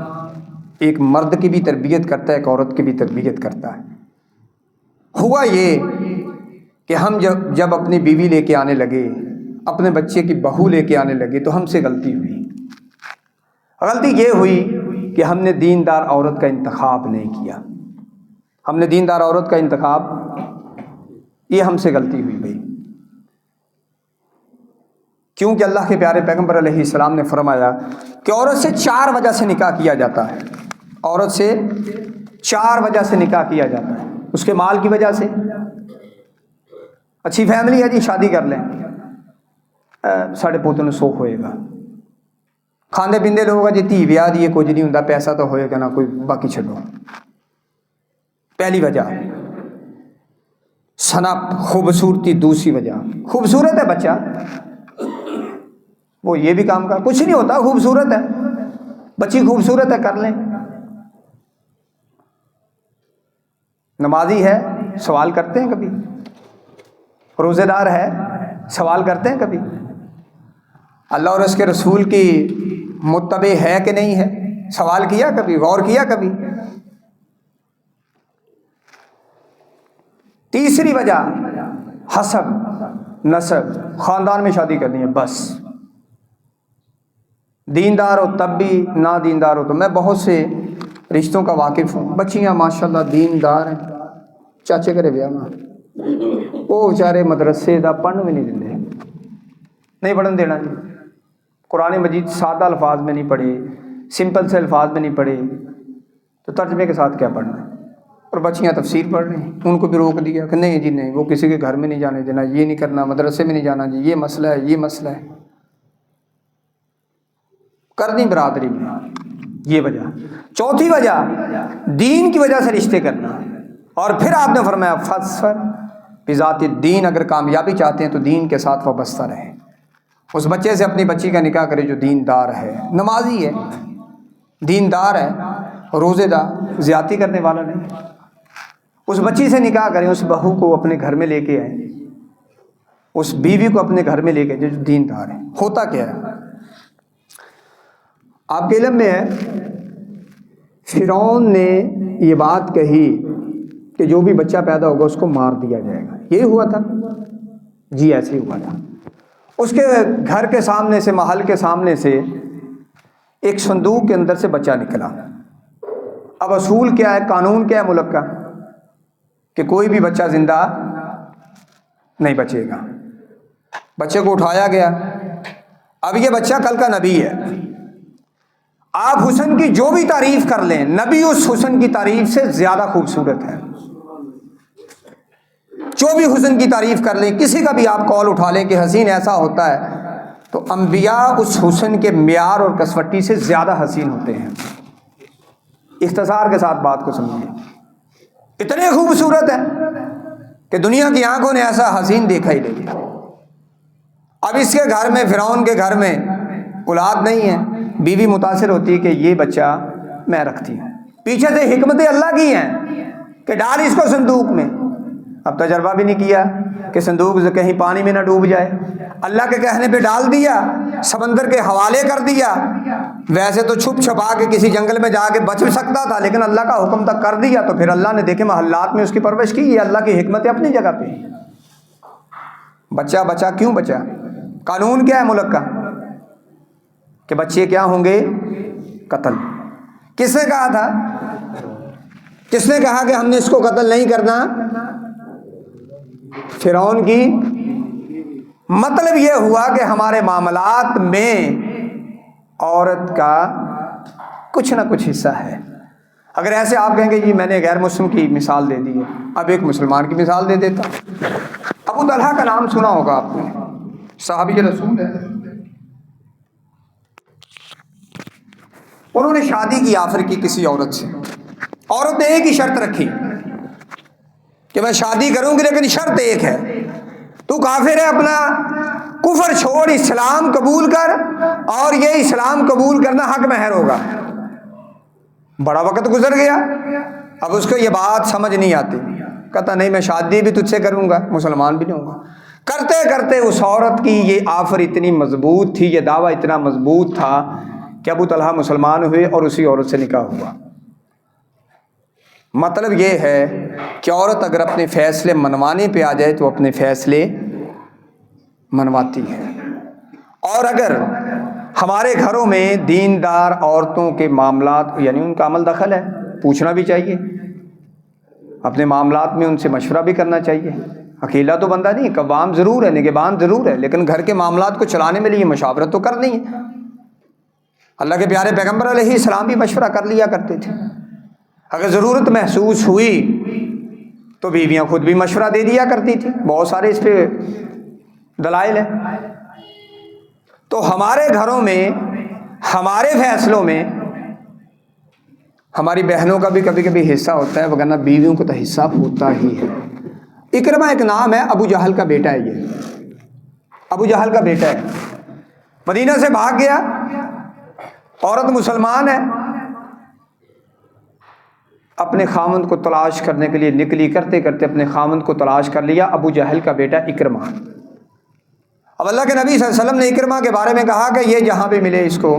A: ایک مرد کی بھی تربیت کرتا ہے, ایک عورت کی بھی تربیت کرتا ہے. ہوا یہ کہ ہم جب اپنی بیوی لے کے آنے لگے, اپنے بچے کی بہو لے کے آنے لگے, تو ہم سے غلطی ہوئی. غلطی یہ ہوئی کہ ہم نے دیندار عورت کا انتخاب نہیں کیا. ہم نے دیندار عورت کا انتخاب, یہ ہم سے غلطی ہوئی بھائی. کیونکہ اللہ کے پیارے پیغمبر علیہ السلام نے فرمایا کہ عورت سے 4 وجہ سے نکاح کیا جاتا ہے. عورت سے 4 وجہ سے نکاح کیا جاتا ہے. اس کے مال کی وجہ سے, اچھی فیملی ہے جی, شادی کر لیں, ساڑھے پوتوں نے سوکھ ہوئے گا, کھاندے پیندے لوگ جی, دھی بیاہ دی کچھ نہیں ہوں, پیسہ تو ہوئے گا نا کوئی, باقی چھڈو. پہلی وجہ. سنپ, خوبصورتی دوسری وجہ. خوبصورت ہے بچہ, وہ یہ بھی کام کا, کچھ نہیں ہوتا, خوبصورت ہے بچی, خوبصورت ہے, کر لیں. نمازی ہے, سوال کرتے ہیں کبھی؟ روزے دار ہے, سوال کرتے ہیں کبھی؟ اللہ اور اس کے رسول کی متبع ہے کہ نہیں ہے؟ سوال کیا کبھی؟ غور کیا کبھی؟ تیسری وجہ حسب، نسب، خاندان میں شادی کرنی ہے بس، دیندار ہو تب بھی، نہ دیندار ہو تو۔ میں بہت سے رشتوں کا واقف ہوں، بچیاں ماشاءاللہ دیندار ہیں، چاچے کرے بیاہ ماں وہ بیچارے مدرسے دا پڑھن میں نہیں دیں، نہیں پڑھن دینا جی۔ قرآن مجید سادہ الفاظ میں نہیں پڑھے، سمپل سے الفاظ میں نہیں پڑھے تو ترجمے کے ساتھ کیا پڑھنا ہے؟ اور بچیاں تفسیر پڑھ رہی ہیں، ان کو بھی روک دیا کہ نہیں جی نہیں، وہ کسی کے گھر میں نہیں جانے دینا، یہ نہیں کرنا، مدرسے میں نہیں جانا جی، یہ مسئلہ ہے، یہ مسئلہ ہے، کرنی برادری میں، یہ وجہ۔ چوتھی وجہ دین کی وجہ سے رشتے کرنا، اور پھر آپ نے فرمایا فاظفر بذات الدین، اگر کامیابی چاہتے ہیں تو دین کے ساتھ وابستہ رہیں، اس بچے سے اپنی بچی کا نکاح کرے جو دیندار ہے، نمازی ہے، دیندار ہے، روزے دار، زیادتی کرنے والا نہیں، اس بچی سے نکاح کریں، اس بہو کو اپنے گھر میں لے کے آئیں، اس بیوی کو اپنے گھر میں لے کے جو دیندار ہے۔ ہوتا کیا ہے آپ کے علم میں ہے، فرعون نے یہ بات کہی کہ جو بھی بچہ پیدا ہوگا اس کو مار دیا جائے گا، یہی ہوا تھا جی، ایسے ہی ہوا تھا۔ اس کے گھر کے سامنے سے، محل کے سامنے سے ایک صندوق کے اندر سے بچہ نکلا۔ اب اصول کیا ہے، قانون کیا ہے ملک کا، کہ کوئی بھی بچہ زندہ نہیں بچے گا۔ بچے کو اٹھایا گیا، اب یہ بچہ کل کا نبی ہے، آپ حسن کی جو بھی تعریف کر لیں، نبی اس حسن کی تعریف سے زیادہ خوبصورت ہے، جو بھی حسن کی تعریف کر لیں، کسی کا بھی آپ کال اٹھا لیں کہ حسین ایسا ہوتا ہے، تو انبیاء اس حسن کے معیار اور کسوٹی سے زیادہ حسین ہوتے ہیں۔ اختصار کے ساتھ بات کو سمجھیے، اتنے خوبصورت ہے کہ دنیا کی آنکھوں نے ایسا حسین دیکھا ہی نہیں۔ اب اس کے گھر میں، فرعون کے گھر میں اولاد نہیں ہے، بیوی متاثر ہوتی ہے کہ یہ بچہ میں رکھتی ہوں، پیچھے سے حکمت اللہ کی ہیں کہ ڈال اس کو صندوق میں۔ اب تجربہ بھی نہیں کیا کہ صندوق کہیں پانی میں نہ ڈوب جائے، اللہ کے کہنے پہ ڈال دیا، سمندر کے حوالے کر دیا۔ ویسے تو چھپ چھپا کے کسی جنگل میں جا کے بچ بھی سکتا تھا، لیکن اللہ کا حکم تک کر دیا، تو پھر اللہ نے دیکھے محلات میں اس کی پرورش کی۔ یہ اللہ کی حکمت ہے اپنی جگہ پہ۔ بچہ بچہ کیوں بچا؟ قانون کیا ہے ملک کا کہ بچے کیا ہوں گے؟ قتل۔ کس نے کہا تھا؟ کس نے کہا کہ ہم نے اس کو قتل نہیں کرنا؟ فرعون کی۔ مطلب یہ ہوا کہ ہمارے معاملات میں عورت کا کچھ نہ کچھ حصہ ہے۔ اگر ایسے آپ کہیں گے جی میں نے غیر مسلم کی مثال دے دی ہے، اب ایک مسلمان کی مثال دے دیتا۔ ابو طلحہ کا نام سنا ہوگا آپ نے، صحابی رسول ہے، انہوں نے شادی کی آخر کی کسی عورت سے، عورت نے ایک ہی شرط رکھی کہ میں شادی کروں گی لیکن شرط ایک ہے، تو کافر ہے، اپنا کفر چھوڑ، اسلام قبول کر، اور یہ اسلام قبول کرنا حق مہر ہوگا۔ بڑا وقت گزر گیا، اب اس کو یہ بات سمجھ نہیں آتی، کہتا نہیں میں شادی بھی تجھ سے کروں گا، مسلمان بھی نہیں ہوں گا۔ کرتے کرتے اس عورت کی یہ آفر اتنی مضبوط تھی، یہ دعویٰ اتنا مضبوط تھا کہ ابو طلحہ مسلمان ہوئے اور اسی عورت سے نکاح ہوا۔ مطلب یہ ہے کہ عورت اگر اپنے فیصلے منوانے پہ آ جائے تو اپنے فیصلے منواتی ہے۔ اور اگر ہمارے گھروں میں دیندار عورتوں کے معاملات، یعنی ان کا عمل دخل ہے، پوچھنا بھی چاہیے، اپنے معاملات میں ان سے مشورہ بھی کرنا چاہیے۔ اکیلا تو بندہ نہیں، قوام ضرور ہے، نگہبان ضرور ہے، لیکن گھر کے معاملات کو چلانے میں لیے مشاورت تو کرنی ہے۔ اللہ کے پیارے پیغمبر علیہ السلام بھی مشورہ کر لیا کرتے تھے، اگر ضرورت محسوس ہوئی تو بیویاں خود بھی مشورہ دے دیا کرتی تھی۔ بہت سارے اس پہ دلائل ہیں۔ تو ہمارے گھروں میں، ہمارے فیصلوں میں ہماری بہنوں کا بھی کبھی کبھی حصہ ہوتا ہے، وگرنہ بیویوں کو تو حصہ ہوتا ہی ہے۔ اکرمہ ایک نام ہے، ابو جہل کا بیٹا ہے، یہ ابو جہل کا بیٹا ہے، مدینہ سے بھاگ گیا، عورت مسلمان ہے، اپنے خامند کو تلاش کرنے کے لیے نکلی، کرتے کرتے اپنے خامند کو تلاش کر لیا، ابو جہل کا بیٹا اکرمہ۔ اب اللہ کے نبی صلی اللہ علیہ وسلم نے اکرمہ کے بارے میں کہا کہ یہ جہاں پہ ملے اس کو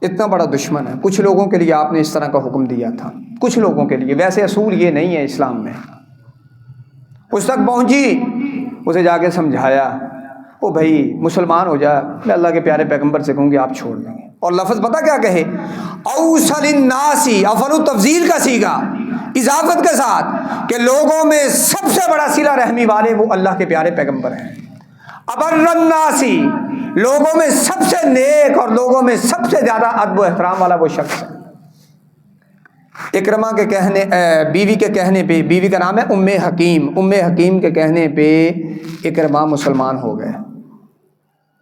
A: اتنا بڑا دشمن ہے. کچھ لوگوں کے لیے آپ نے اس طرح کا حکم دیا تھا, کچھ لوگوں کے لیے, ویسے اصول یہ نہیں ہے اسلام میں. اس تک پہنچی, اسے جا کے سمجھایا, او بھائی مسلمان ہو جا, میں اللہ کے پیارے پیغمبر سے کہوں گی آپ چھوڑ دیں گے. اور لفظ پتہ کیا کہے, اوصل الناسی, افل تفضیل کا سیگا, اضافت کے ساتھ کہ لوگوں میں سب سے بڑا صلہ رحمی والے وہ اللہ کے پیارے پیغمبر ہیں. ابر الناسی, لوگوں میں سب سے نیک اور لوگوں میں سب سے زیادہ ادب و احترام والا وہ شخص ہے. اکرمہ کے کہنے, بیوی کے کہنے پہ, بیوی کا نام ہے ام حکیم, ام حکیم کے کہنے پہ اکرمہ مسلمان ہو گئے.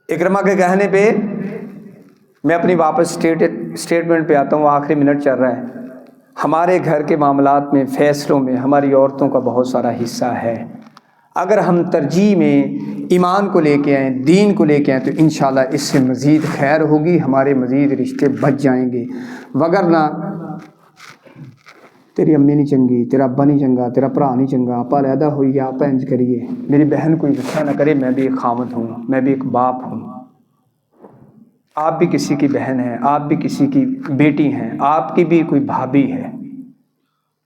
A: اکرمہ کے کہنے پہ, میں اپنی واپس اسٹیٹمنٹ پہ آتا ہوں, آخری منٹ چل رہا ہے. ہمارے گھر کے معاملات میں, فیصلوں میں ہماری عورتوں کا بہت سارا حصہ ہے. اگر ہم ترجیح میں ایمان کو لے کے آئیں, دین کو لے کے آئیں, تو انشاءاللہ اس سے مزید خیر ہوگی, ہمارے مزید رشتے بچ جائیں گے. وگرنہ تیری امی نہیں چنگی, تیرا ابا نہیں چنگا, تیرا بھرا نہیں چنگا, آپ علیحدہ ہوئیے, آپ انج کریے, میری بہن کوئی غصہ نہ کرے, میں بھی ایک خامد ہوں, میں بھی ایک باپ ہوں, آپ بھی کسی کی بہن ہیں, آپ بھی کسی کی بیٹی ہیں, آپ کی بھی کوئی بھابھی ہے.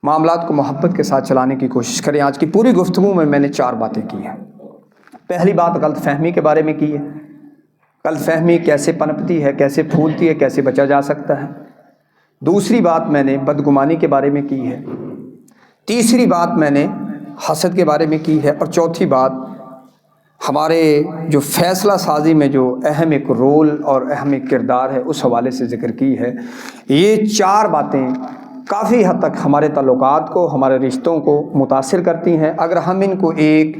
A: معاملات کو محبت کے ساتھ چلانے کی کوشش کریں. آج کی پوری گفتگو میں نے 4 باتیں کی ہیں. پہلی بات غلط فہمی کے بارے میں کی ہے, غلط فہمی کیسے پنپتی ہے, کیسے پھولتی ہے, کیسے بچا جا سکتا ہے. دوسری بات میں نے بدگمانی کے بارے میں کی ہے. تیسری بات میں نے حسد کے بارے میں کی ہے. اور چوتھی بات ہمارے جو فیصلہ سازی میں جو اہم ایک رول اور اہم ایک کردار ہے اس حوالے سے ذکر کی ہے. یہ 4 باتیں کافی حد تک ہمارے تعلقات کو, ہمارے رشتوں کو متاثر کرتی ہیں. اگر ہم ان کو ایک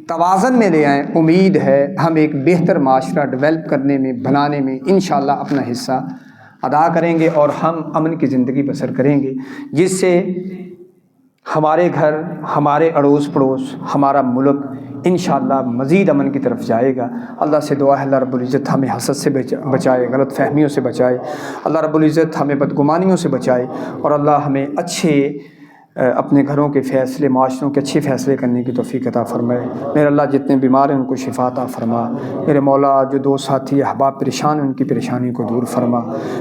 A: توازن میں لے آئیں, امید ہے ہم ایک بہتر معاشرہ ڈیولپ کرنے میں, بنانے میں انشاءاللہ اپنا حصہ ادا کریں گے اور ہم امن کی زندگی بسر کریں گے, جس سے ہمارے گھر, ہمارے اڑوس پڑوس, ہمارا ملک انشاءاللہ مزید امن کی طرف جائے گا. اللہ سے دعا ہے اللہ رب العزت ہمیں حسد سے بچائے, غلط فہمیوں سے بچائے, اللہ رب العزت ہمیں بدگمانیوں سے بچائے, اور اللہ ہمیں اچھے اپنے گھروں کے فیصلے, معاشروں کے اچھے فیصلے کرنے کی توفیق عطا فرمائے. میرے اللہ جتنے بیمار ہیں ان کو شفا عطا فرما. میرے مولا جو 2 ساتھی احباب پریشان ہیں ان کی پریشانی کو دور فرما.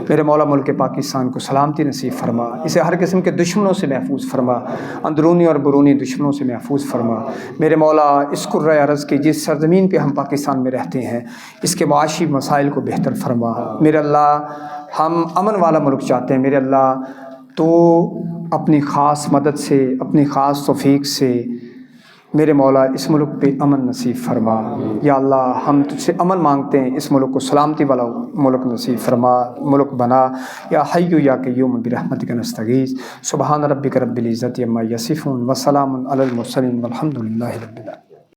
A: میرے مولا ملک پاکستان کو سلامتی نصیب فرما, اسے ہر قسم کے دشمنوں سے محفوظ فرما, اندرونی اور بیرونی دشمنوں سے محفوظ فرما. میرے مولا اس کرۂ ارض کی جس سرزمین پہ ہم پاکستان میں رہتے ہیں اس کے معاشی مسائل کو بہتر فرما. میرے اللہ ہم امن والا ملک چاہتے ہیں. میرے اللہ تو اپنی خاص مدد سے, اپنی خاص توفیق سے میرے مولا اس ملک پہ امن نصیب فرما. یا اللہ ہم تجھ سے امن مانگتے ہیں, اس ملک کو سلامتی والا ملک نصیب فرما, ملک بنا. یا حی یا قیوم برحمتک نستغیث. سبحان ربک رب العزت عما یصفون وسلام علی المرسلین والحمد للہ رب العالمین.